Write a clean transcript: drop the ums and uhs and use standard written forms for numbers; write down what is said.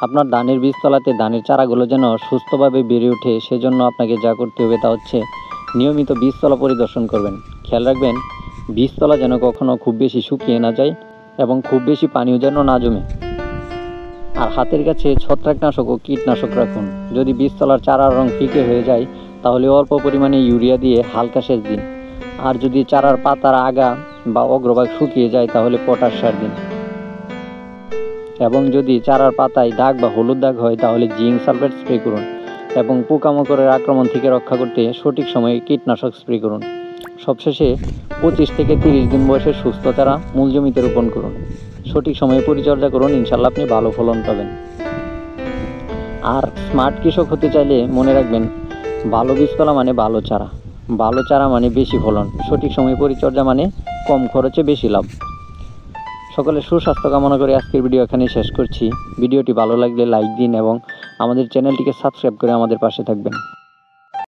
আপনার ধানের বীজতলাতে ধানের চারাগুলো যেন সুস্থভাবে বেড়ে ওঠে, সেজন্য আপনাকে যা করতে হবে তা হচ্ছে নিয়মিত বীজতলা পরিদর্শন করবেন। খেয়াল রাখবেন বীজতলা যেন কখনো খুব বেশি শুকিয়ে না যায় এবং খুব বেশি পানিও যেন না জমে। আর হাতের কাছে ছত্রাকনাশক ও কীটনাশক রাখুন। যদি বীজতলার চারার রং ফিকে হয়ে যায় তাহলে অল্প পরিমাণে ইউরিয়া দিয়ে হালকা সেচ দিন। আর যদি চারার পাতার আগা বা অগ্রভাগ শুকিয়ে যায় তাহলে পটাশ সার দিন। এবং যদি চারার পাতায় দাগ বা হলুদ দাগ হয় তাহলে জিঙ্ক সালফেট স্প্রে করুন। এবং পোকামাকড়ের আক্রমণ থেকে রক্ষা করতে সঠিক সময়ে কীটনাশক স্প্রে করুন। সবশেষে 25 থেকে 30 দিন বয়সের সুস্থ চারা মূল জমিতে রোপণ করুন। সঠিক সময়ে পরিচর্যা করুন, ইনশাল্লাহ আপনি ভালো ফলন পাবেন। আর স্মার্ট কৃষক হতে চাইলে মনে রাখবেন ভালো বীজতলা মানে ভালো চারা, ভালো চারা মানে বেশি ফলন, সঠিক সময়ে পরিচর্যা মানে কম খরচে বেশি লাভ। সকলের সুস্বাস্থ্য কামনা করে আজকের ভিডিও এখানে শেষ করছি। ভিডিওটি ভালো লাগলে লাইক দিন এবং আমাদের চ্যানেলটিকে সাবস্ক্রাইব করে আমাদের পাশে থাকবেন।